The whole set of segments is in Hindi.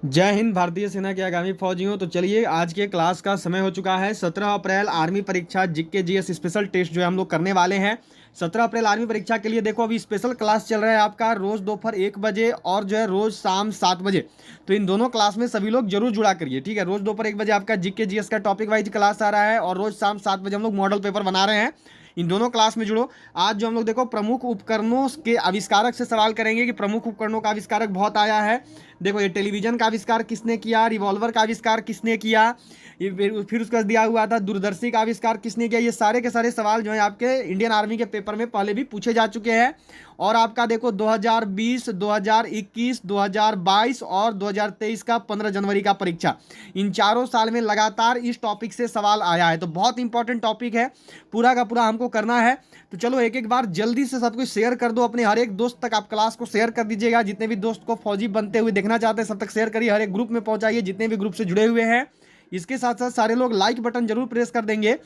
जय हिंद। भारतीय सेना के आगामी फौजियों, तो चलिए आज के क्लास का समय हो चुका है। 17 अप्रैल आर्मी परीक्षा जीके जीएस स्पेशल टेस्ट जो है हम लोग करने वाले हैं। 17 अप्रैल आर्मी परीक्षा के लिए देखो अभी स्पेशल क्लास चल रहा है आपका, रोज दोपहर 1 बजे और जो है रोज शाम 7 बजे। तो इन दोनों क्लास में सभी लोग जरूर जुड़ा करिए, ठीक है। रोज दोपहर 1 बजे आपका जीके जीएस का टॉपिक वाइज क्लास आ रहा है और रोज शाम 7 बजे हम लोग मॉडल पेपर बना रहे हैं। इन दोनों क्लास में जुड़ो। आज जो हम लोग देखो प्रमुख उपकरणों के आविष्कारक से सवाल करेंगे कि प्रमुख उपकरणों का आविष्कारक बहुत आया है। देखो ये टेलीविजन का आविष्कार किसने किया, रिवॉल्वर का आविष्कार किसने किया, ये फिर उसका दिया हुआ था दूरदर्शी का आविष्कार किसने किया। ये सारे के सारे सवाल जो है आपके इंडियन आर्मी के पेपर में पहले भी पूछे जा चुके हैं। और आपका देखो 2020, 2021, 2022 और 2023 का 15 जनवरी का परीक्षा, इन चारों साल में लगातार इस टॉपिक से सवाल आया है। तो बहुत इंपॉर्टेंट टॉपिक है, पूरा का पूरा हमको करना है। तो चलो एक एक बार जल्दी से सब कुछ शेयर कर दो, अपने हर एक दोस्त तक आप क्लास को शेयर कर दीजिएगा। जितने भी दोस्त को फौजी बनते हुए देखना चाहते हैं सब तक शेयर करिए, हर एक ग्रुप में पहुंचाइए जितने भी ग्रुप से जुड़े हुए हैं। इसके साथ साथ सारे लोग लाइक बटन जरूर प्रेस कर देंगे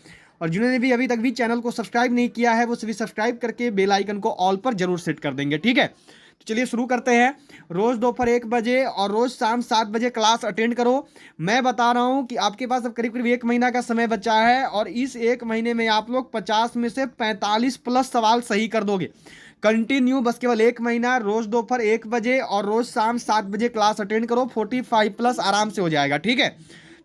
और जिन्होंने भी अभी तक भी चैनल को सब्सक्राइब नहीं किया है वो सभी सब्सक्राइब करके बेल आइकन को ऑल पर जरूर सेट कर देंगे, ठीक है। तो चलिए शुरू करते हैं। रोज दोपहर 1 बजे और रोज शाम 7 बजे क्लास अटेंड करो। मैं बता रहा हूं कि आपके पास अब करीब करीब 1 महीना का समय बचा है और इस 1 महीने में आप लोग 50 में से 45 प्लस सवाल सही कर दोगे। कंटिन्यू बस केवल 1 महीना, रोज दोपहर 1 बजे और रोज शाम 7 बजे क्लास अटेंड करो, 45 प्लस आराम से हो जाएगा, ठीक है।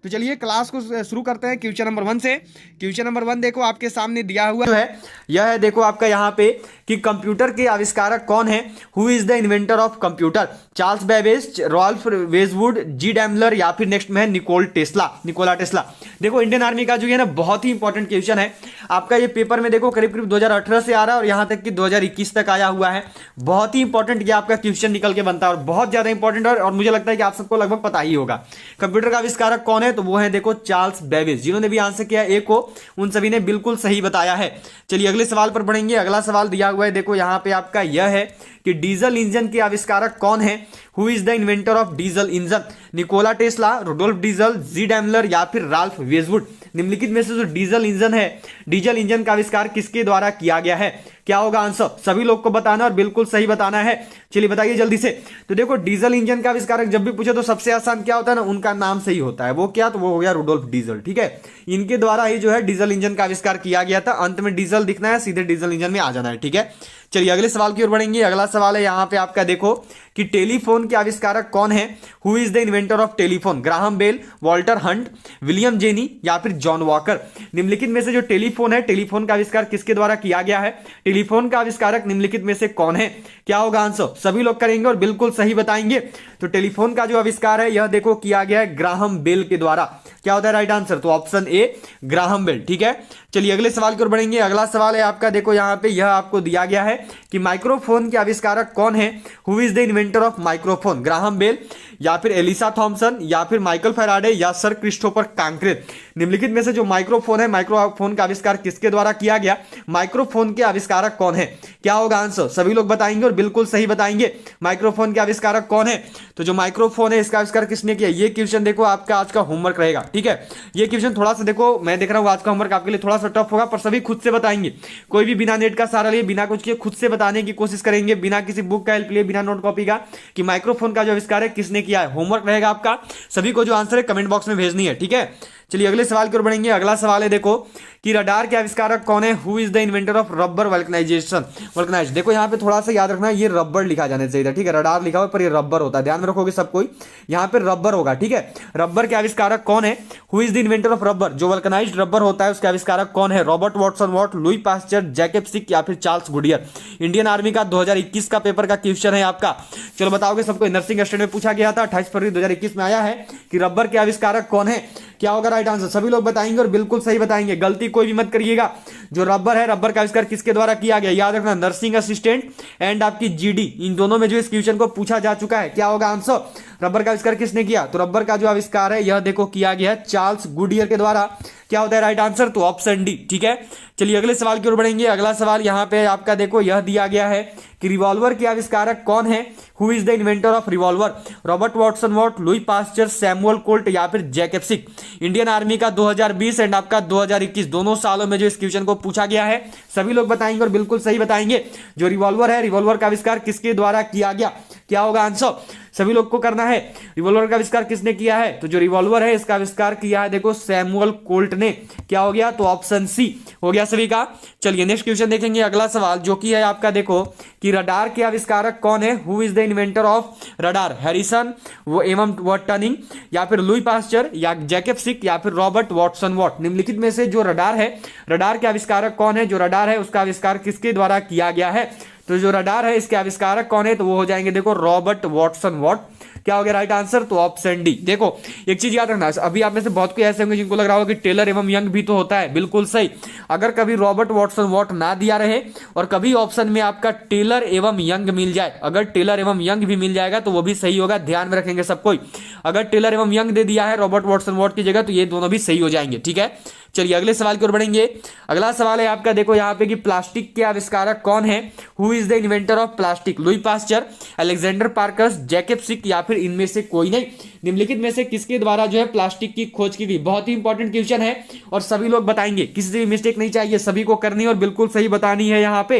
तो चलिए क्लास को शुरू करते हैं क्वेश्चन नंबर 1 से। क्वेश्चन नंबर 1 देखो आपके सामने दिया हुआ है, यह है देखो आपका यहाँ पे कि कंप्यूटर के आविष्कारक कौन है। Who is the inventor of computer? Charles Babbage, Ralph वेजवुड, जी डैमलर या फिर नेक्स्ट में है निकोला टेस्ला। देखो इंडियन आर्मी का जो है ना बहुत ही इंपॉर्टेंट क्वेश्चन है आपका। ये पेपर में देखो करीब करीब 2018 से आ रहा है और यहाँ तक कि 2021 तक आया हुआ है। बहुत ही इंपॉर्टेंट ये आपका क्वेश्चन निकल के बनता है और बहुत ज्यादा इंपॉर्टेंट है और मुझे लगता है कि आप सबको लगभग पता ही होगा। कंप्यूटर का आविष्कारक कौन है? तो वो है देखो चार्ल्स बेबेज। जिन्होंने भी आंसर किया ए को उन सभी ने बिल्कुल सही बताया है। चलिए अगले सवाल पर बढ़ेंगे। अगला सवाल दिया हुआ है देखो यहाँ पे आपका यह है कि डीजल इंजन के आविष्कारक कौन है। Who is the inventor of diesel engine? Nikola Tesla, Rudolf Diesel, G Daimler या फिर राल्फ वेजवुड। निम्नलिखित में से जो डीजल इंजन है, डीजल इंजन का आविष्कार किसके द्वारा किया गया है? क्या होगा आंसर? सभी लोग को बताना और बिल्कुल सही बताना है। चलिए बताइए जल्दी से। तो देखो डीजल इंजन का आविष्कारक जब भी पूछे तो सबसे आसान क्या होता है ना, उनका नाम सही होता है। वो क्या? तो वो हो गया रुडोल्फ डीजल, ठीक है। इनके द्वारा ही जो है डीजल इंजन का आविष्कार किया गया था। अंत में डीजल दिखना है, सीधे डीजल इंजन में आ जाना है, ठीक है। चलिए अगले सवाल की ओर बढ़ेंगे। अगला सवाल है यहाँ पे आपका देखो कि टेलीफोन के आविष्कारक कौन है। Who is the inventor of telephone? Graham Bell, Walter Hunt, William Jenny या फिर जॉन वॉकर। निम्नलिखित में से जो टेलीफोन है, टेलीफोन का आविष्कार किसके द्वारा किया गया है? टेलीफोन का आविष्कारक निम्नलिखित में से कौन है? क्या होगा आंसर? सभी लोग करेंगे और बिल्कुल सही बताएंगे। तो टेलीफोन का जो आविष्कार है यह देखो किया गया है ग्राहम बेल के द्वारा। क्या होता है राइट आंसर? तो ऑप्शन ए ग्राहम बेल, ठीक है। चलिए अगले सवाल की ओर बढ़ेंगे। अगला सवाल है आपका देखो यहाँ पे यह आपको दिया गया है कि माइक्रोफोन के आविष्कारक कौन है। Who is the inventor of microphone? Graham Bell या फिर एलिसा थॉमसन या फिर माइकल फैराडे या सर क्रिस्टोफर कांक्रेज। निम्नलिखित में से जो माइक्रोफोन है, माइक्रोफोन का आविष्कार किसके द्वारा किया गया? माइक्रोफोन के आविष्कारक कौन है? क्या होगा आंसर? सभी लोग बताएंगे और बिल्कुल सही बताएंगे। माइक्रोफोन के आविष्कारक कौन है? तो जो माइक्रोफोन है इसका आविष्कार किसने किया? ये क्वेश्चन देखो आपका आज का होमवर्क रहेगा, ठीक है। ये क्वेश्चन थोड़ा सा देखो, मैं देख रहा हूँ आज का होमवर्क आपके लिए थोड़ा सा टफ होगा, पर सभी खुद से बताएंगे। कोई भी बिना नेट का सहारा लिए, बिना कुछ किए खुद से बताने की कोशिश करेंगे, बिना किसी बुक का हेल्प लिए, बिना नोट कॉपी का, कि माइक्रोफोन का जो आविष्कार है किसने किया है। होमवर्क रहेगा आपका, सभी को जो आंसर है कमेंट बॉक्स में भेजनी है, ठीक है। चलिए अगले सवाल की ओर बढ़ेंगे। अगला सवाल है देखो कि रडार के आविष्कारक कौन है। Who is the inventor of rubber vulcanise. देखो यहाँ पे थोड़ा सा याद रखना, ये रबर लिखा जाना चाहिए था, ठीक है। रडार लिखा हुआ पर ये रबर होता है, ध्यान में रखोगे सब कोई, यहाँ पे रबर होगा, ठीक है। रबर के आविष्कारक कौन है? Who is the inventor of rubber? जो वल्कनाइज्ड रबर होता है उसके आविष्कारक कौन है? Robert Watson Watt, Louis Pasteur, Jacob Schick या फिर चार्ल्स गुडियर। इंडियन आर्मी का 2021 का पेपर का क्वेश्चन है आपका। चलो बताओगे सबको। नर्सिंग स्टैंड में पूछा गया था, 28 फरवरी 2021 में आया है कि रबर के आविष्कारक कौन है। क्या होगा राइट आंसर? सभी लोग बताएंगे और बिल्कुल सही बताएंगे, गलती कोई भी मत करिएगा। जो रबर है, रबर का आविष्कार किसके द्वारा किया गया? याद रखना, नर्सिंग असिस्टेंट एंड आपकी जीडी, इन दोनों में जो इस क्वेश्चन को पूछा जा चुका है। क्या होगा आंसर? रबर का आविष्कार किसने किया? तो रबर का जो आविष्कार है यह देखो किया गया है चार्ल्स गुडियर के द्वारा। क्या होता है राइट आंसर? तो ऑप्शन डी, ठीक है। चलिए अगले सवाल की ओर बढ़ेंगे। अगला सवाल यहाँ पे आपका देखो यह दिया गया है कि रिवॉल्वर के आविष्कारक कौन है। Who is the inventor of revolver? Robert Watson Watt, Louis pasture, Samuel Colt या फिर जैकब सिक। इंडियन आर्मी का 2020 एंड आपका 2021 दोनों सालों में जो इस क्वेश्चन को पूछा गया है, सभी लोग बताएंगे और बिल्कुल सही बताएंगे। जो रिवॉल्वर है, रिवॉल्वर का आविष्कार किसके द्वारा किया गया? क्या होगा आंसर? सभी लोग को करना है। रिवॉल्वर का आविष्कार किसने किया है? तो जो रिवॉल्वर है इसका आविष्कार किया है देखो सैमुअल कोल्ट ने। क्या हो गया? तो ऑप्शन सी हो गया सभी का। चलिए नेक्स्ट क्वेश्चन देखेंगे, अगला सवाल जो कि है आपका देखो कि रडार के आविष्कारक कौन है? Who is the inventor of radar? Harrison वो एवं वर्टनिंग, या फिर लुई पास्चर, या जैकब सिक, या फिर रॉबर्ट वाटसन वॉट? निम्नलिखित में से जो रडार है, रडार के आविष्कारक कौन है? जो रडार है उसका आविष्कार किसके द्वारा किया गया है? तो जो रडार है इसके आविष्कारक कौन है? तो वो हो जाएंगे देखो रॉबर्ट वाटसन वॉट। क्या हो गया राइट आंसर? तो ऑप्शन डी। देखो एक चीज याद रखना, अभी आप में से बहुत कोई ऐसे होंगे जिनको लग रहा होगा कि टेलर एवं यंग भी तो होता है। बिल्कुल सही। अगर कभी रॉबर्ट वाटसन वॉट ना दिया रहे और कभी ऑप्शन में आपका टेलर एवं यंग मिल जाए, अगर टेलर एवं यंग भी मिल जाएगा तो वो भी सही होगा, ध्यान में रखेंगे सब कोई। अगर टेलर एवं यंग दे दिया है रॉबर्ट वाटसन वॉट की जगह तो ये दोनों भी सही हो जाएंगे, ठीक है। चलिए अगले सवाल की ओर बढ़ेंगे। अगला सवाल है आपका देखो यहाँ पे कि प्लास्टिक के आविष्कारक कौन है? Who is the inventor of plastic? Louis Pasteur, Alexander Parkes, Jacob Schick, या फिर इनमें से कोई नहीं? निम्नलिखित में से किसके द्वारा जो है प्लास्टिक की खोज की गई? बहुत ही इंपॉर्टेंट क्वेश्चन है और सभी लोग बताएंगे, किसी से भी मिस्टेक नहीं चाहिए, सभी को करनी है और बिल्कुल सही बतानी है यहाँ पे।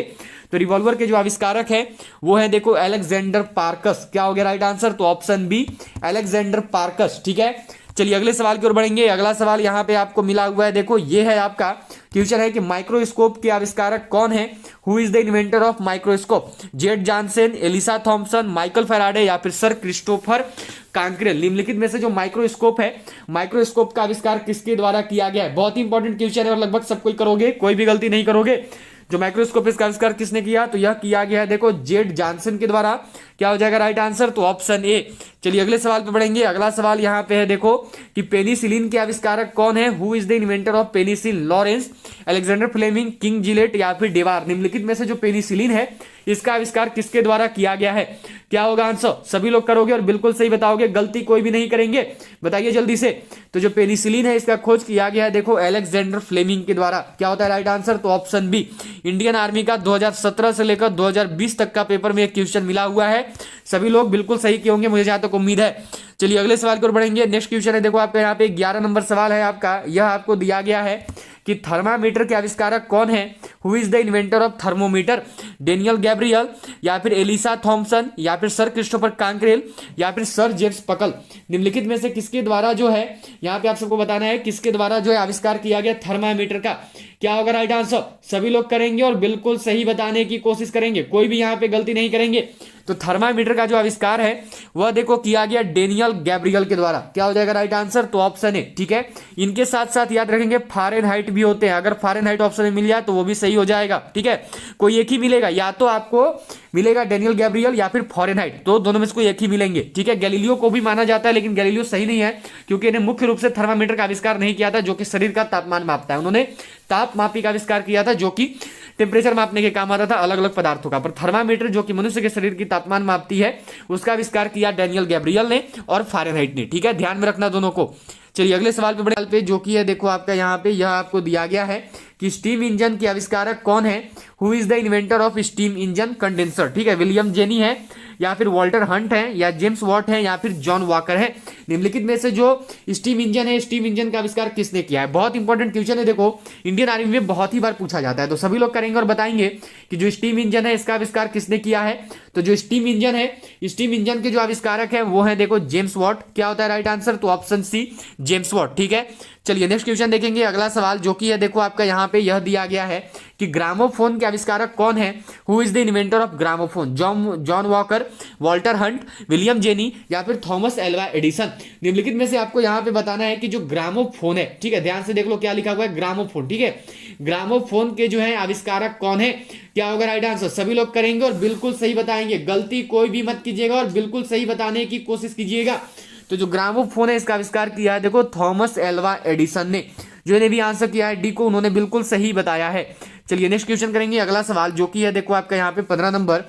तो रिवॉल्वर के जो आविष्कारक है वो है देखो अलेक्जेंडर पार्कस। क्या हो गया राइट आंसर? तो ऑप्शन बी अलेक्जेंडर पार्कस, ठीक है। चलिए अगले सवाल की ओर बढ़ेंगे। अगला सवाल यहाँ पे आपको मिला हुआ है देखो, ये है आपका क्वेश्चन है कि माइक्रोस्कोप के आविष्कारक कौन है? Who is the inventor of microscope? Z Johnson, Elisa Thomson, Michael Faraday, या फिर सर क्रिस्टोफर कांक्रेल? निम्नलिखित में से जो माइक्रोस्कोप है, माइक्रोस्कोप का आविष्कार किसके द्वारा किया गया है? बहुत ही इंपॉर्टेंट क्वेश्चन है और लगभग सब कोई करोगे, कोई भी गलती नहीं करोगे। जो माइक्रोस्कोप इसका आविष्कार किसने किया? तो यह किया गया है देखो जेड जॉनसन के द्वारा। क्या हो जाएगा राइट आंसर? तो ऑप्शन ए। चलिए अगले सवाल पे बढ़ेंगे। अगला सवाल यहाँ पे है देखो कि पेनिसिलिन के आविष्कारक कौन है? Who is the inventor of penicillin? Lawrence, Alexander Fleming, King Gillette, या फिर डेवार? निम्नलिखित में से जो पेनिसिलिन है इसका आविष्कार किसके द्वारा किया गया है? क्या होगा आंसर? सभी लोग करोगे और बिल्कुल सही बताओगे, गलती कोई भी नहीं करेंगे, बताइए जल्दी से। तो जो पेनिसिलिन है इसका खोज किया गया है देखो अलेक्जेंडर फ्लेमिंग के द्वारा। क्या होता है राइट आंसर? तो ऑप्शन बी। इंडियन आर्मी का 2017 से लेकर 2020 तक का पेपर में एक क्वेश्चन मिला हुआ है, सभी लोग बिल्कुल सही किए होंगे, मुझे जहां तक उम्मीद है। चलिए अगले सवाल की ओर बढ़ेंगे। नेक्स्ट क्वेश्चन है देखो आपके यहाँ पे 11 नंबर सवाल है आपका। यह आपको दिया गया है कि थर्मामीटर के आविष्कारक कौन है? Who is the inventor of thermometer? Daniel Gabriel, या फिर एलिसा थॉमसन, या फिर सर क्रिस्टोफर कांक्रेल, या फिर सर जेम्स पकल? निम्नलिखित में से किसके द्वारा जो है यहाँ पे आप सबको बताना है किसके द्वारा जो है आविष्कार किया गया थर्मामीटर का? क्या होगा राइट आंसर? सभी लोग करेंगे और बिल्कुल सही बताने की कोशिश करेंगे, कोई भी यहाँ पे गलती नहीं करेंगे। तो थर्मामीटर का जो आविष्कार है वह देखो किया गया डेनियल गैब्रियल के द्वारा। क्या हो जाएगा राइट आंसर? तो ऑप्शन ए, ठीक है। इनके साथ साथ याद रखेंगे फारेनहाइट भी होते हैं, अगर फारेनहाइट ऑप्शन में मिल जाए तो वो भी सही हो जाएगा, ठीक है। कोई एक ही मिलेगा, या तो आपको मिलेगा डेनियल गैब्रियल या फिर फारेनहाइट, तो दोनों में से कोई एक ही मिलेंगे, ठीक है। गैलीलियो को भी माना जाता है लेकिन गैलीलियो सही नहीं है क्योंकि इन्हें मुख्य रूप से थर्मामीटर का आविष्कार नहीं किया था जो कि शरीर का तापमान मापता है, उन्होंने तापमापी का आविष्कार किया था जो कि टेम्परेचर मापने के काम आता था अलग अलग पदार्थों का। पर थर्मामीटर जो कि मनुष्य के शरीर की तापमान मापती है उसका आविष्कार किया डेनियल गैब्रियल ने और फारेनहाइट ने, ठीक है। ध्यान में रखना दोनों को। चलिए अगले सवाल पे बढ़े जो कि है देखो आपका यहाँ पे यह आपको दिया गया है कि स्टीम इंजन के आविष्कारक कौन है? Who is the inventor of steam engine condenser? ठीक है, विलियम जेनी है, या फिर वॉल्टर हंट है, या जेम्स वॉट है, या फिर जॉन वॉकर है? निम्नलिखित में से जो स्टीम इंजन है, स्टीम इंजन का आविष्कार किसने किया है? बहुत इंपॉर्टेंट क्वेश्चन है, देखो इंडियन आर्मी में बहुत ही बार पूछा जाता है, तो सभी लोग करेंगे और बताएंगे कि जो स्टीम इंजन है इसका आविष्कार किसने किया है। तो जो स्टीम इंजन है, स्टीम इंजन के जो आविष्कारक है वो है देखो जेम्स वॉट। क्या होता है राइट आंसर? तो ऑप्शन सी जेम्स वॉट, ठीक है। चलिए नेक्स्ट क्वेश्चन देखेंगे। अगला सवाल जो कि है देखो आपका यहाँ पे यह दिया गया है कि ग्रामोफोन के आविष्कारक कौन है? Who is the inventor of gramophone? John walker, Walter Hunt, William Jenny, या फिर थॉमस एल्वा एडिसन? निम्नलिखित में से आपको यहाँ पे बताना है कि जो ग्रामोफोन है, ठीक है, ध्यान से देख लो क्या लिखा हुआ है, ग्रामोफोन, ठीक है। ग्रामोफोन के जो है आविष्कारक कौन है? क्या होगा राइट आंसर? सभी लोग करेंगे और बिल्कुल सही बताएंगे, गलती कोई भी मत कीजिएगा और बिल्कुल सही बताने की कोशिश कीजिएगा। तो जो ग्रामोफोन है इसका आविष्कार किया है देखो थॉमस एल्वा एडिसन ने। जो ने भी आंसर किया है डी को, उन्होंने बिल्कुल सही बताया है। चलिए नेक्स्ट क्वेश्चन करेंगे। अगला सवाल जो कि है देखो आपका यहाँ पे 15 नंबर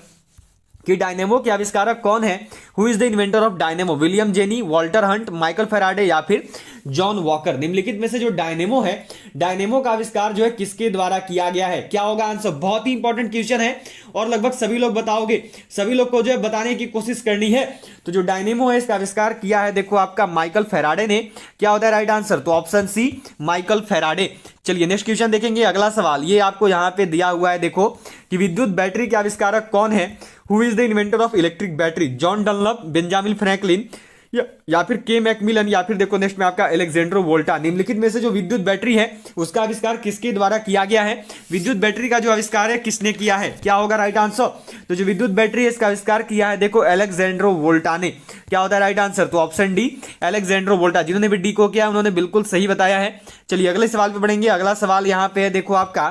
कि डायनेमो के आविष्कारक कौन है? Who is the inventor of dynamo? William jenny, Walter Hunt, Michael Faraday, या फिर जॉन वॉकर। निम्नलिखित में से जो डायनेमो है, डायनेमो का आविष्कार जो है किसके द्वारा किया गया है? क्या होगा आंसर? बहुत ही इंपॉर्टेंट क्वेश्चन है और लगभग सभी लोग बताओगे, सभी लोग को जो है बताने की कोशिश करनी है। तो जो डायनेमो है इसका आविष्कार किया है देखो आपका माइकल फैराडे ने। क्या होता है राइट आंसर? तो ऑप्शन सी माइकल फैराडे। चलिए नेक्स्ट क्वेश्चन देखेंगे। अगला सवाल ये आपको यहां पे दिया हुआ है देखो कि विद्युत बैटरी के आविष्कारक कौन है? Who is the inventor of electric battery? John Dunlop, Benjamin Franklin या फिर के मैकमिलन या फिर देखो नेक्स्ट में आपका अलेक्जेंड्रो वोल्टा। निम्नलिखित में से जो विद्युत बैटरी है उसका आविष्कार किसके द्वारा किया गया है? विद्युत बैटरी का जो आविष्कार है किसने किया है? क्या होगा राइट आंसर? तो जो विद्युत बैटरी है इसका आविष्कार किया है देखो अलेक्जेंड्रो वोल्टा ने। क्या होता है राइट आंसर? तो ऑप्शन डी अलेक्जेंड्रो वोल्टा। जिन्होंने भी डी को किया उन्होंने बिल्कुल सही बताया है। चलिए अगले सवाल पे बढ़ेंगे। अगला सवाल यहाँ पे है देखो आपका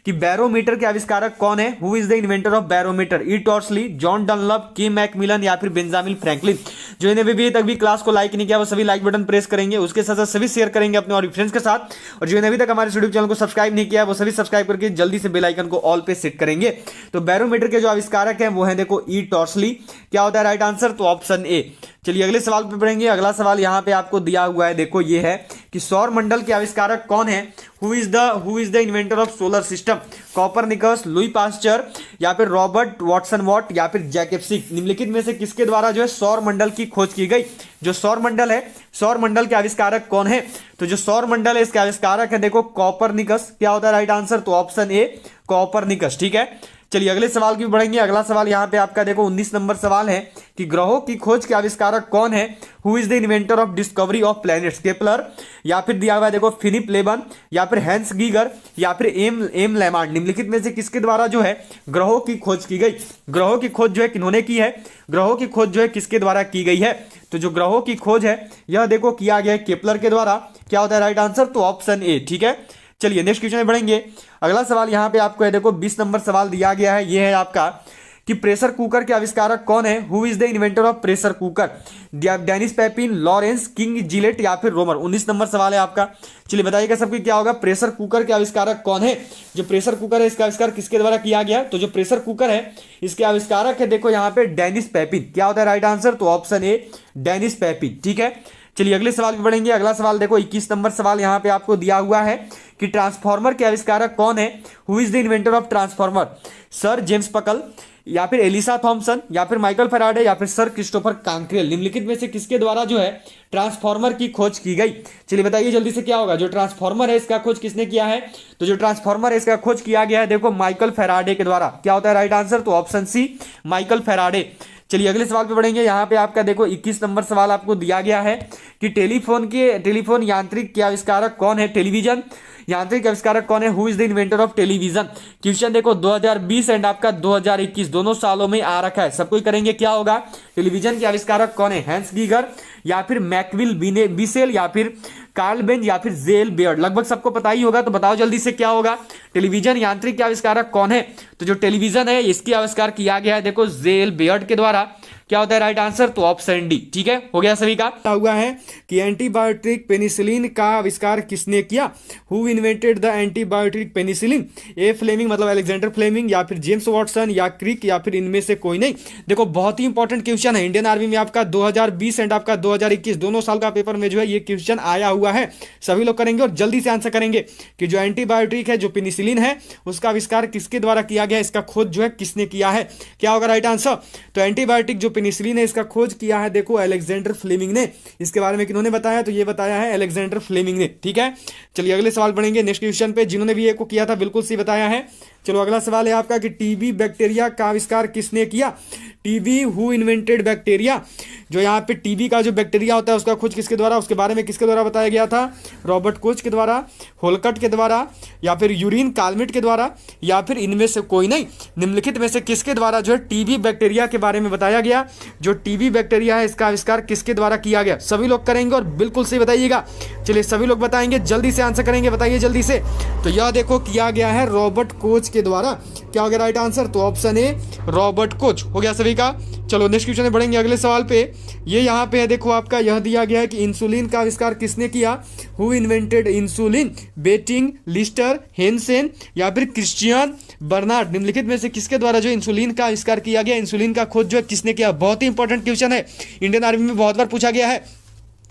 कि बैरोमीटर के आविष्कारक कौन है? Who is the inventor of barometer? E Torricelli, John Dunlop, K Macmillan या फिर बेंजामिन फ्रैंकलिन। जो इन्हें भी तक भी क्लास को लाइक नहीं किया वो सभी लाइक बटन प्रेस करेंगे, उसके साथ साथ सभी शेयर करेंगे अपने और फ्रेंड्स के साथ। और जो अभी तक हमारे यूट्यूब चैनल को सब्सक्राइब नहीं किया वो सभी सब्सक्राइब करके जल्दी से बेल आइकन को ऑल पे सेट करेंगे। तो बैरोमीटर के जो आविष्कारक हैं वो है देखो ई टॉर्सली। क्या होता है राइट आंसर? तो ऑप्शन ए। चलिए अगले सवाल पे बढ़ेंगे। अगला सवाल यहाँ पे आपको दिया हुआ है देखो ये है कि सौर मंडल के आविष्कारक कौन है? Who is the inventor of solar system? Copernicus, Louis Pasteur या फिर रॉबर्ट वाटसन वॉट या फिर जैकब सिक। निम्नलिखित में से किसके द्वारा जो है सौर मंडल की खोज की गई? जो सौर मंडल है, सौर मंडल के आविष्कारक कौन है? तो जो सौर मंडल है इसके आविष्कारक है देखो कॉपरनिकस। क्या होता है राइट आंसर? तो ऑप्शन ए कॉपरनिकस। ठीक है चलिए अगले सवाल की बढ़ेंगे। अगला सवाल यहाँ पे आपका देखो 19 नंबर सवाल है कि ग्रहों की खोज के आविष्कारक कौन है? Who is the inventor of discovery of planets? Kepler या फिर दिया हुआ है देखो फिलिप लेबन या फिर हैंस गीगर या फिर एम लेमार्ड। निम्नलिखित में से किसके द्वारा जो है ग्रहों की खोज की गई? ग्रहों की खोज जो है किन्होंने की है? ग्रहों की खोज जो है किसके द्वारा की गई है? तो जो ग्रहों की खोज है यह देखो किया गया है केपलर के द्वारा। क्या होता है राइट आंसर? तो ऑप्शन ए। ठीक है चलिए नेक्स्ट क्वेश्चन में बढ़ेंगे। अगला सवाल यहाँ पे आपको है देखो 20 नंबर सवाल दिया गया है। ये है आपका कि प्रेशर कुकर के आविष्कारक कौन है? Who is the inventor of pressure cooker? Denis Papin, Lawrence, King, Gillette या फिर रोमर। 19 नंबर सवाल है आपका। चलिए बताइएगा सबको क्या होगा? प्रेशर कुकर के आविष्कारक कौन है? जो प्रेशर कुकर है इसका आविष्कार किसके द्वारा किया गया? तो जो प्रेशर कुकर है इसके आविष्कारक है देखो यहाँ पे डेनिस पेपिन। क्या होता है राइट आंसर? तो ऑप्शन ए डेनिस पेपिन। ठीक है चलिए अगले सवाल पे बढ़ेंगे। अगला सवाल देखो 21 नंबर सवाल यहाँ पे आपको दिया हुआ है कि ट्रांसफार्मर के आविष्कारक कौन है? Who is the inventor of transformer? Sir James पकल या फिर एलिसा थॉमसन या फिर माइकल फैराडे या फिर सर क्रिस्टोफर कांक्रेल। निम्नलिखित में से किसके द्वारा जो है ट्रांसफार्मर की खोज की गई? चलिए बताइए जल्दी से क्या होगा? जो ट्रांसफार्मर है इसका खोज किसने किया है? तो जो ट्रांसफार्मर है इसका खोज किया गया है देखो माइकल फैराडे के द्वारा। क्या होता है राइट आंसर? तो ऑप्शन सी माइकल फैराडे। चलिए अगले सवाल पे बढ़ेंगे। यहाँ पे आपका देखो 21 नंबर सवाल आपको दिया गया है कि टेलीफोन यांत्रिक के आविष्कारक कौन है? टेलीविजन यांत्रिक आविष्कारक कौन है? Who is the inventor of television? Question देखो 2020 एंड आपका 2021 दोनों सालों में आ रखा है, सबको करेंगे। क्या होगा? टेलीविजन के आविष्कारक कौन है? हैंस गीगर या फिर मैकविल बिसेल या फिर कार्ल बेंज या फिर जेल बेयर्ड। लगभग सबको पता ही होगा तो बताओ जल्दी से क्या होगा? टेलीविजन यांत्रिक के आविष्कारक कौन है? तो जो टेलीविजन है इसकी आविष्कार किया गया है देखो जेल बेयर्ड के द्वारा। क्या होता है राइट आंसर? तो ऑप्शन डी। ठीक है हो गया सभी का। हुआ है कि एंटीबायोटिक पेनिसिलिन का आविष्कार किसने किया? Who invented the antibiotic penicillin? A Fleming मतलब अलेक्जेंडर फ्लेमिंग या फिर जेम्स वाटसन या क्रिक या फिर इनमें से कोई नहीं। देखो बहुत ही इंपॉर्टेंट क्वेश्चन है। इंडियन आर्मी में आपका 2020 एंड आपका 2021 दोनों साल का पेपर में जो है ये क्वेश्चन आया हुआ है। सभी लोग करेंगे और जल्दी से आंसर करेंगे कि जो एंटीबायोटिक है जो पेनिसिलिन है उसका आविष्कार किसके द्वारा किया गया? इसका खोज जो है किसने किया है? क्या होगा राइट आंसर? तो एंटीबायोटिक जो पेनिसिलिन है इसका खोज किया है देखो अलेक्जेंडर फ्लेमिंग ने। इसके बारे में किन्होंने बताया? तो ये बताया है अलेक्जेंडर फ्लेमिंग ने। ठीक है चलिए अगले सवाल बढ़ेंगे नेक्स्ट क्वेश्चन पे। जिन्होंने भी ये को किया था बिल्कुल सही बताया है। चलो अगला सवाल है आपका कि टीबी बैक्टीरिया का आविष्कार किसने किया? TB who invented bacteria? जो यहाँ पे टीबी का जो बैक्टीरिया होता है उसका खोज किसके द्वारा, उसके बारे में किसके द्वारा बताया गया था? रॉबर्ट कोच के द्वारा, होलकट के द्वारा या फिर यूरिन काल्मिट के द्वारा या फिर इनमें से कोई नहीं। निम्नलिखित में से किसके द्वारा जो है टीबी बैक्टीरिया के बारे में बताया गया? जो टीबी बैक्टीरिया है इसका आविष्कार किसके द्वारा किया गया? सभी लोग करेंगे और बिल्कुल सही बताइएगा। चलिए सभी लोग बताएंगे, जल्दी से आंसर करेंगे, बताइए जल्दी से। तो यह देखो किया गया है रॉबर्ट कोच के द्वारा। क्या हो गया राइट आंसर? तो ऑप्शन ए रॉबर्ट कोच हो गया सभी का। चलो नेक्स्ट क्वेश्चन में बढ़ेंगे अगले सवाल पे। ये यहाँ पे है देखो आपका यह दिया गया है कि इंसुलिन का आविष्कार किसने किया? Who invented insulin? Banting, Lister, Hansen या फिर क्रिश्चियन बर्नार्ड। निम्नलिखित में से किसके द्वारा जो इंसुलिन का आविष्कार किया गया? इंसुलिन का खोज जो है किसने किया? बहुत ही इंपॉर्टेंट क्वेश्चन है, इंडियन आर्मी में बहुत बार पूछा गया है।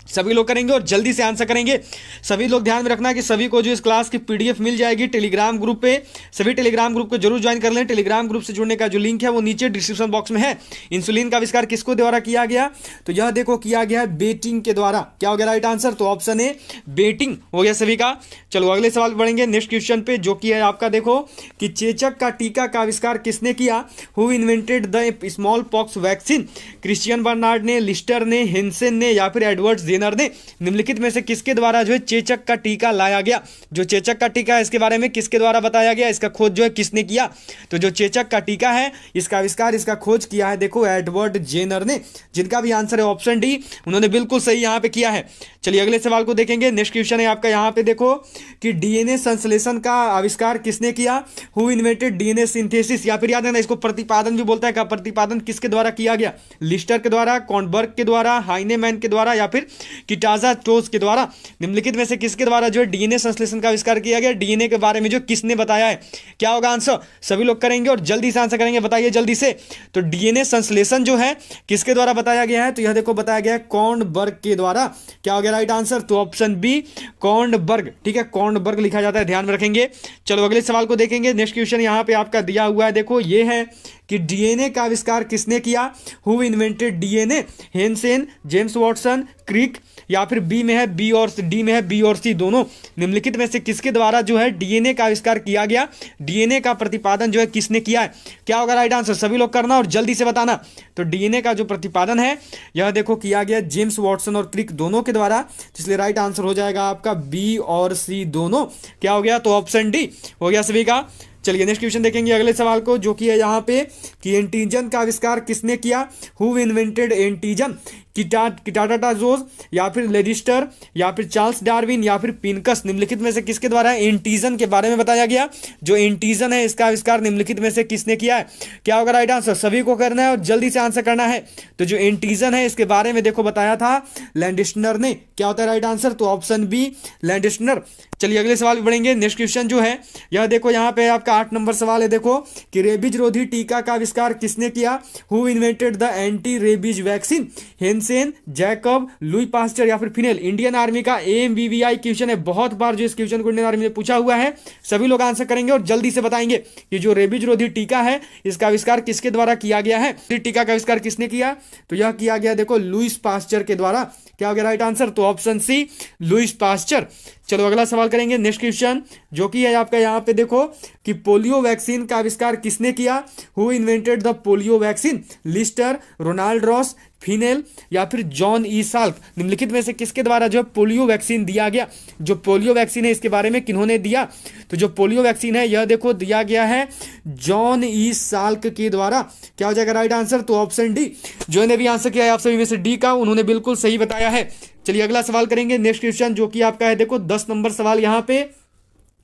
सभी लोग करेंगे और जल्दी से आंसर करेंगे। सभी लोग ध्यान में रखना कि सभी को जो इस क्लास की पीडीएफ मिल जाएगी टेलीग्राम ग्रुप पे। सभी टेलीग्राम ग्रुप को जरूर ज्वाइन कर लें। टेलीग्राम ग्रुप से जुड़ने का जो लिंक है वो नीचे डिस्क्रिप्शन बॉक्स में है। इंसुलिन का आविष्कार किसको द्वारा किया गया, तो यह देखो किया गया है बेटिंग के द्वारा। क्या हो गया राइट आंसर, तो ऑप्शन ए बेटिंग हो गया सभी का। चलो अगले सवाल बढ़ेंगे नेक्स्ट क्वेश्चन पे, जो कि है आपका देखो कि चेचक का टीका का आविष्कार किसने किया। Who invented the smallpox vaccine. Christian Barnard ने, लिस्टर ने, हेंसेन ने या फिर एडवर्ड जेनर ने। निम्नलिखित में से किसके द्वारा जो है चेचक का टीका लाया गया। जो चेचक का टीका है इसके बारे में किसके द्वारा बताया गया, इसका खोज जो है किसने किया। तो जो चेचक का टीका है इसका आविष्कार, इसका खोज किया है देखो एडवर्ड जेनर ने, जिनका भी आंसर है ऑप्शन डी। उन्होंने बिल्कुल सही यहां पे किया है। चलिए अगले सवाल को देखेंगे। नेक्स्ट क्वेश्चन है आपका यहां पे देखो कि डीएनए संश्लेषण का आविष्कार किसने किया। हु इन्वेंटेड डीएनए सिंथेसिस, या फिर याद है ना इसको प्रतिपादन भी बोलता है। का प्रतिपादन किसके द्वारा किया गया, लिस्टर के द्वारा, कॉर्नबर्ग के द्वारा, हाइनेमैन के द्वारा या फिर किटाजा टोज के द्वारा। निम्नलिखित में से किसके द्वारा जो है डीएनए संश्लेषण का आविष्कार किया गया। डीएनए के बारे में जो किसने बताया है, क्या होगा आंसर, सभी लोग करेंगे और जल्दी से आंसर करेंगे, बताइए जल्दी से। तो डीएनए संश्लेषण जो है किसके द्वारा बताया गया है, तो यह देखो बताया गया है कॉर्नबर्ग के द्वारा। क्या हो गया राइट आंसर, तो ऑप्शन बी कॉर्नबर्ग। ठीक है, कॉर्नबर्ग लिखा जाता है, ध्यान में रखेंगे। चलो अगले सवाल को देखेंगे। नेक्स्ट क्वेश्चन यहां पे आपका दिया हुआ है, देखो ये है कि डीएनए का आविष्कार किसने किया। Who invented DNA, Hansen, James Watson, Crick या फिर बी में है बी और डी में है बी और सी दोनों। निम्नलिखित में से किसके द्वारा जो है डीएनए का आविष्कार किया गया, डीएनए का प्रतिपादन जो है किसने किया है। क्या होगा राइट आंसर, सभी लोग करना और जल्दी से बताना। तो डीएनए का जो प्रतिपादन है यह देखो किया गया जेम्स वॉटसन और क्रिक दोनों के द्वारा, इसलिए राइट आंसर हो जाएगा आपका बी और सी दोनों। क्या हो गया, तो ऑप्शन डी हो गया सभी का। चलिए नेक्स्ट क्वेश्चन देखेंगे अगले सवाल को, जो कि है यहाँ पे कि एंटीजन का आविष्कार किसने किया। हु इन्वेंटेड एंटीजन, किटाटाटाजोस या फिर लेडिस्टर या फिर चार्ल्स डार्विन या फिर पिनकस। निम्नलिखित में से किसके द्वारा एंटीजन के बारे में बताया गया। जो एंटीजन है इसका आविष्कार निम्नलिखित में से किसने किया है। क्या होगा राइट आंसर, सभी को करना है और जल्दी से आंसर करना है। तो जो एंटीजन है इसके बारे में देखो बताया था लैंडिस्टर ने। क्या होता है राइट आंसर, तो ऑप्शन बी लैंडिस्टर। चलिए अगले सवाल भी बढ़ेंगे। नेक्स्ट क्वेश्चन जो है यह देखो यहाँ पे आपका 8 नंबर सवाल है, देखो कि रेबीज रोधी टीका का आविष्कार किसने किया। Who invented the anti rabies vaccine. Hansen, Jacob, Louis Pasteur या फिर फिनेल। इंडियन आर्मी का एएमवीवीआई क्वेश्चन है, बहुत बार जो इस क्वेश्चन को इंडियन आर्मी ने पूछा हुआ है। सभी लोग आंसर करेंगे और जल्दी से बताएंगे कि जो रेबीज रोधी टीका है इसका आविष्कार किसके द्वारा किया गया है। टीका का आविष्कार किसने किया, तो यह किया गया देखो लुईस पास्चर के द्वारा। क्या हो गया राइट आंसर, तो ऑप्शन सी लुईस पास्चर। चलो अगला सवाल करेंगे। नेक्स्ट क्वेश्चन जो कि है आपका यहाँ पे देखो कि पोलियो वैक्सीन का आविष्कार किसने किया। Who invented the polio vaccine. Lister, Ronald Ross, फिनेल या फिर जॉन ई साल्क। निम्नलिखित में से किसके द्वारा जो पोलियो वैक्सीन दिया गया। जो पोलियो वैक्सीन है इसके बारे में किन्होंने दिया, तो जो पोलियो वैक्सीन है यह देखो दिया गया है जॉन ई साल्क के द्वारा। क्या हो जाएगा राइट आंसर, तो ऑप्शन डी। जो ने भी आंसर किया है आप सभी में से डी का, उन्होंने बिल्कुल सही बताया है। चलिए अगला सवाल करेंगे। नेक्स्ट क्वेश्चन जो कि आपका है देखो 10 नंबर सवाल यहाँ पे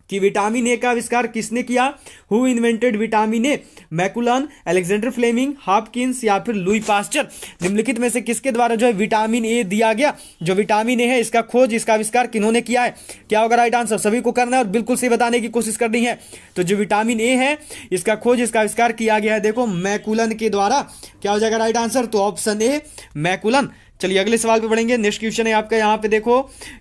कि विटामिन ए का आविष्कार किसने किया। Who invented vitamin A. McCollum, Alexander Fleming, Hopkins या फिर लुई पास्चर। निम्नलिखित में से किसके द्वारा जो है विटामिन ए दिया गया। जो विटामिन ए है इसका खोज, इसका आविष्कार किन्होंने किया है। क्या होगा राइट आंसर, सभी को करना है और बिल्कुल सही बताने की कोशिश करनी है। तो जो विटामिन ए है इसका खोज, इसका आविष्कार किया गया है देखो मैकुलन के द्वारा। क्या हो जाएगा राइट आंसर, तो ऑप्शन ए मैकुलन। चलिए अगले सवाल पे बढ़ेंगे। नेक्स्ट क्वेश्चन है आपका यहाँ पे देखो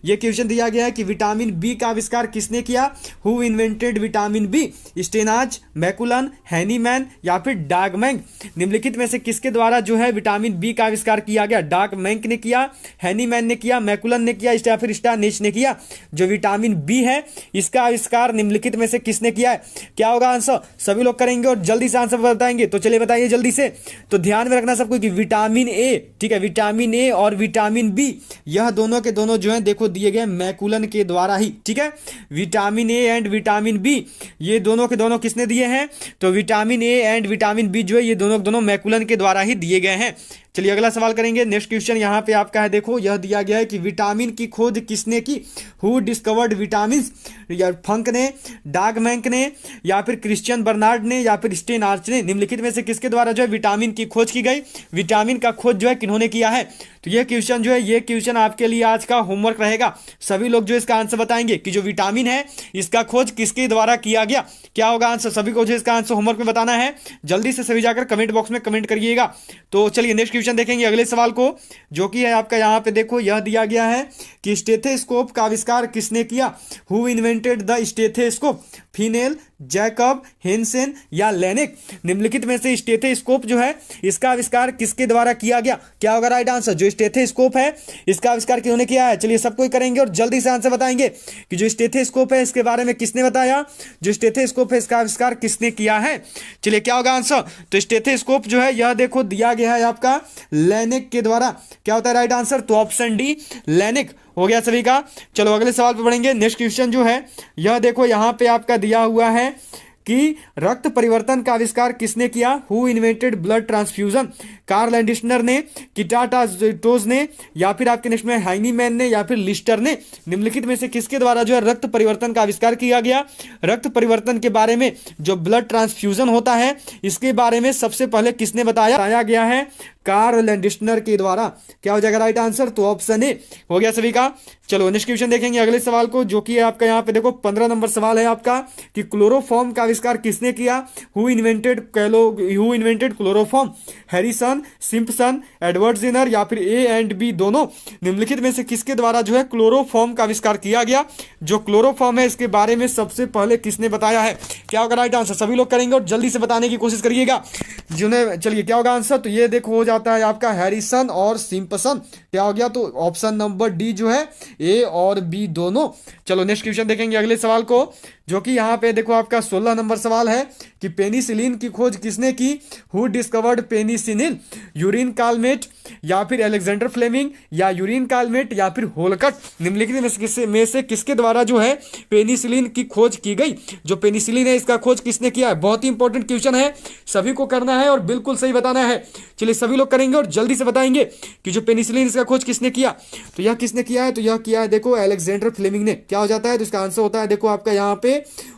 ये क्वेश्चन दिया गया है कि विटामिन बी का आविष्कार किसने किया। Who invented vitamin B. स्टेनाज, मैकुलन, हैनीमैन या फिर डार्कमैंक। निम्नलिखित में से किसके द्वारा जो है विटामिन बी का आविष्कार किया गया। डार्कमैंक ने किया, हैनीमैन ने किया, मैकुलन ने किया या फिर स्टानेच ने किया। जो विटामिन बी है इसका आविष्कार निम्नलिखित में से किसने किया है। क्या होगा आंसर, सभी लोग करेंगे और जल्दी से आंसर बताएंगे। तो चलिए बताइए जल्दी से। तो ध्यान में रखना सबको कि विटामिन ए, ठीक है, विटामिन ए और विटामिन बी यह दोनों के दोनों जो है देखो दिए गए मैकुलन के द्वारा ही। ठीक है, vitamin A and vitamin B ये दोनों के दोनों किसने दिए हैं, तो vitamin A and vitamin B जो है ये दोनों के दोनों मैकुलन के द्वारा ही दिए गए हैं। चलिए अगला सवाल करेंगे। नेक्स्ट क्वेश्चन यहाँ पे आपका है देखो यह दिया गया है कि विटामिन की खोज किसने की। Who discovered vitamin. या फंक ने, डार्कमैंक ने या फिर क्रिश्चियन बर्नार्ड ने या फिर स्टेनार्च ने। निम्नलिखित में से किसके द्वारा जो है विटामिन की खोज की गई। विटामिन का खोज जो है किन्होंने किया है। तो ये क्वेश्चन जो है ये क्वेश्चन आपके लिए आज का होमवर्क रहेगा। सभी लोग जो इसका आंसर बताएंगे कि जो विटामिन है इसका खोज किसके द्वारा किया गया। क्या होगा आंसर, सभी को जो इसका आंसर होमवर्क में बताना है। जल्दी से सभी जाकर कमेंट बॉक्स में कमेंट करिएगा। तो चलिए नेक्स्ट क्वेश्चन देखेंगे अगले सवाल को, जो कि है आपका यहाँ पे देखो यह दिया गया है कि स्टेथोस्कोप का आविष्कार किसने किया? Who invented the stethoscope? फिनेल, जैकब, हेंसेन या लेनेक? निम्नलिखित में से स्टेथोस्कोप जो है इसका आविष्कार किसके द्वारा किया गया? क्या होगा राइट आंसर? जो स्टेथोस्कोप है इसका आविष्कार किन्होंने किया है? चलिए सबको करेंगे और जल्दी से आंसर बताएंगे कि जो स्टेथोस्कोप है इसके बारे में किसने बताया? जो स्टेथोस्कोप है इसका आविष्कार किसने किया है? चलिए क्या होगा आंसर? तो स्टेथोस्कोप जो है यह देखो दिया गया है आपका लेनेक के द्वारा। क्या होता है राइट आंसर? तो ऑप्शन डी लेनेक हो गया सभी का। चलो अगले सवाल पे बढ़ेंगे। नेक्स्ट क्वेश्चन जो है यह देखो यहाँ पे आपका दिया हुआ है कि रक्त परिवर्तन का आविष्कार किसने किया? Who invented blood transfusion? Karl एंडिशनर ने, किटाटाटोज ने, या फिर आपके नेक्स्ट में हाइनीमैन ने, या फिर लिस्टर ने? निम्नलिखित में से किसके द्वारा जो है रक्त परिवर्तन का आविष्कार किया गया? रक्त परिवर्तन के बारे में, जो ब्लड ट्रांसफ्यूजन होता है इसके बारे में सबसे पहले किसने बताया गया है? कार्ल एंडिशनर के द्वारा। क्या हो जाएगा राइट आंसर? तो ऑप्शन ए हो गया सभी का। चलो नेक्स्ट क्वेश्चन देखेंगे अगले सवाल को, जो कि आपका यहाँ पे देखो 15 नंबर सवाल है आपका कि क्लोरोफॉर्म का आविष्कार किसने किया? Who invented chloroform? Harrison, Simpson, Edward Jenner या फिर ए एंड बी दोनों? निम्नलिखित में से किसके द्वारा जो है क्लोरोफॉर्म का आविष्कार किया गया? जो क्लोरोफॉर्म है इसके बारे में सबसे पहले किसने बताया है? क्या होगा राइट आंसर? सभी लोग करेंगे और जल्दी से बताने की कोशिश करिएगा जिन्हें। चलिए क्या होगा आंसर? तो ये देखो हो जाता है आपका हैरिसन और सिम्पसन। क्या हो गया? तो ऑप्शन नंबर डी जो है ए और बी दोनों। चलो नेक्स्ट क्वेश्चन देखेंगे अगले सवाल को, जो कि यहाँ पे देखो आपका 16 नंबर सवाल है कि पेनिसिलिन की खोज किसने की? Who discovered penicillin? Urine Calmette या फिर अलेक्जेंडर फ्लेमिंग या यूरिन कालमेट या फिर होलकट? निम्नलिखित में से किसके द्वारा जो है पेनिसिलिन की खोज की गई? जो पेनिसिलिन है इसका खोज किसने किया है? बहुत ही इंपॉर्टेंट क्वेश्चन है, सभी को करना है और बिल्कुल सही बताना है। चलिए सभी लोग करेंगे और जल्दी से बताएंगे कि जो पेनिसिलिन इसका खोज किसने किया? तो यह किसने किया है? तो यह किया है देखो अलेक्जेंडर फ्लेमिंग ने। क्या हो जाता है? तो इसका आंसर होता है देखो आपका यहाँ पे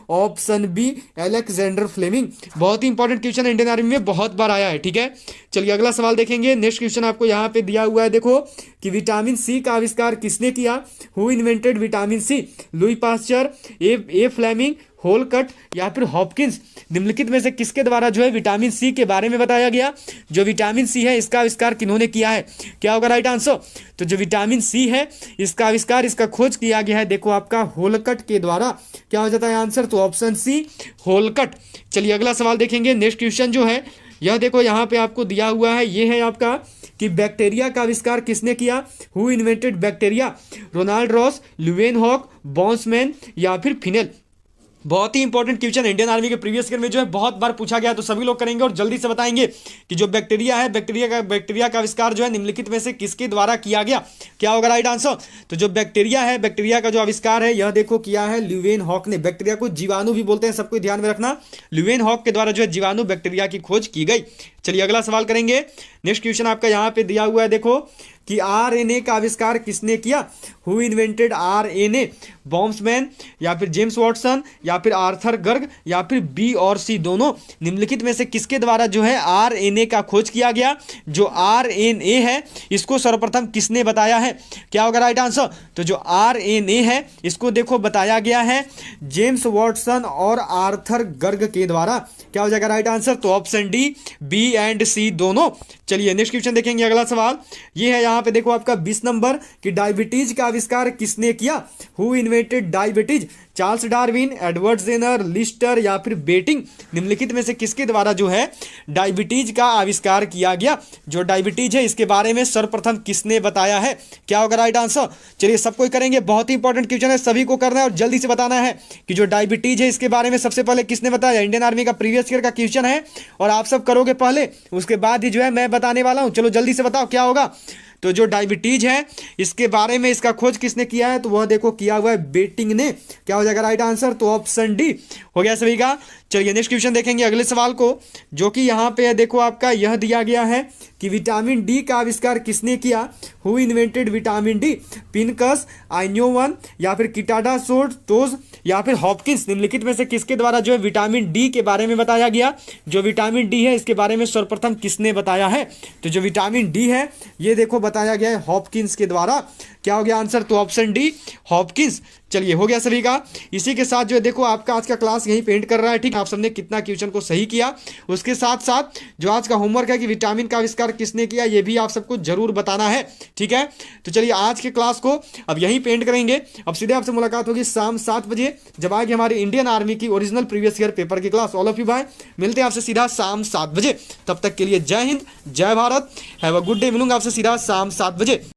ऑप्शन बी अलेक्जेंडर फ्लेमिंग। बहुत ही इंपॉर्टेंट क्वेश्चन है, इंडियन आर्मी में बहुत बार आया है। ठीक है, चलिए अगला सवाल देखेंगे। नेक्स्ट क्वेश्चन आपको यहाँ पे दिया हुआ है देखो कि विटामिन सी का आविष्कार किसने किया? Who invented vitamin C? Louis Pasteur, A Fleming, होलकट या फिर हॉपकिंस? निम्नलिखित में से किसके द्वारा जो है विटामिन सी के बारे में बताया गया? जो विटामिन सी है इसका आविष्कार किन्होंने किया है? क्या होगा राइट आंसर? तो जो विटामिन सी है इसका आविष्कार, इसका खोज किया गया है देखो आपका होलकट के द्वारा। क्या हो जाता है आंसर? तो ऑप्शन सी होलकट। चलिए अगला सवाल देखेंगे। नेक्स्ट क्वेश्चन जो है यह देखो यहाँ पे आपको दिया हुआ है, ये है आपका कि बैक्टीरिया का आविष्कार किसने किया? Who invented bacteria? Ronald Ross, Leeuwenhoek, बॉन्समैन या फिर फिनेल? बहुत ही इंपॉर्टेंट क्वेश्चन इंडियन आर्मी के प्रीवियस ईयर में जो है बहुत बार पूछा गया, तो सभी लोग करेंगे और जल्दी से बताएंगे कि जो बैक्टीरिया है बैक्टीरिया का आविष्कार जो है निम्नलिखित में से किसके द्वारा किया गया? क्या होगा राइट आंसर? तो जो बैक्टीरिया है, बैक्टीरिया का जो आविष्कार है यह देखो किया है ल्यूवेनहॉक ने। बैक्टीरिया को जीवाणु भी बोलते हैं, सबको ध्यान में रखना। ल्यूवेनहॉक के द्वारा जो है जीवाणु बैक्टीरिया की खोज की गई। चलिए अगला सवाल करेंगे। नेक्स्ट क्वेश्चन आपका यहाँ पे दिया हुआ है देखो कि आरएनए का आविष्कार किसने किया? Who invented RNA? बॉम्समैन या फिर जेम्स वॉटसन या फिर आर्थर गर्ग या फिर बी और सी दोनों? निम्नलिखित में से किसके द्वारा जो है आरएनए का खोज किया गया? जो आरएनए है इसको सर्वप्रथम किसने बताया है? क्या होगा राइट आंसर? तो जो आरएनए है इसको देखो बताया गया है जेम्स वॉटसन और आर्थर गर्ग के द्वारा। क्या हो जाएगा राइट आंसर? तो ऑप्शन डी बी एंड सी दोनों। चलिए नेक्स्ट क्वेश्चन देखेंगे अगला सवाल। ये है यहाँ पे देखो आपका 20 नंबर कि डायबिटीज का आविष्कार किसने किया? Who invented diabetes? Charles Darwin, Edward Jenner, Lister या फिर बेटिंग? निम्नलिखित में से किसके द्वारा जो है डायबिटीज का आविष्कार किया गया? जो डायबिटीज है इसके बारे में सर्वप्रथम किसने बताया है? क्या होगा राइट आंसर? चलिए सबको करेंगे, बहुत ही इंपॉर्टेंट क्वेश्चन है, सभी को करना है और जल्दी से बताना है कि जो डायबिटीज है इसके बारे में सबसे पहले किसने बताया? इंडियन आर्मी का प्रीवियस ईयर का क्वेश्चन है और आप सब करोगे पहले, उसके बाद ही जो है मैं बताने वाला हूं। चलो जल्दी से बताओ क्या होगा? तो जो डायबिटीज है इसके बारे में इसका खोज किसने किया है? तो वह देखो किया हुआ है बेटिंग ने। क्या हो जाएगा राइट आंसर? तो ऑप्शन डी हो गया सभी का। चलिए नेक्स्ट क्वेश्चन देखेंगे अगले सवाल को, जो कि यहाँ पे देखो आपका यह दिया गया है कि विटामिन डी का आविष्कार किसने किया? Who invented vitamin D? Pincus, आइन्योवन या फिर किटाडासोटोज या फिर हॉपकिंस? निम्नलिखित में से किसके द्वारा जो है विटामिन डी के बारे में बताया गया? जो विटामिन डी है इसके बारे में सर्वप्रथम किसने बताया है? तो जो विटामिन डी है ये देखो बताया गया है हॉपकिंस के द्वारा। क्या हो गया आंसर? तो ऑप्शन डी हॉपकिंस। चलिए हो गया सभी का। इसी के साथ जो है देखो आपका आज का क्लास यहीं पे एंड कर रहा है। ठीक, आप सबने कितना क्वेश्चन को सही किया। उसके साथ साथ जो आज का होमवर्क है कि विटामिन का आविष्कार किसने किया, ये भी आप सबको जरूर बताना है। ठीक है, तो चलिए आज के क्लास को अब यहीं पेंट करेंगे। अब सीधे आपसे मुलाकात होगी शाम 7 बजे, जब आएगी हमारी इंडियन आर्मी की ओरिजिनल प्रीवियस ईयर पेपर की class. All of you bye, मिलते हैं आपसे सीधा शाम 7 बजे। तब तक के लिए जय हिंद, जय Bharat, have a good day. मिलूंगा आपसे सीधा शाम 7 बजे।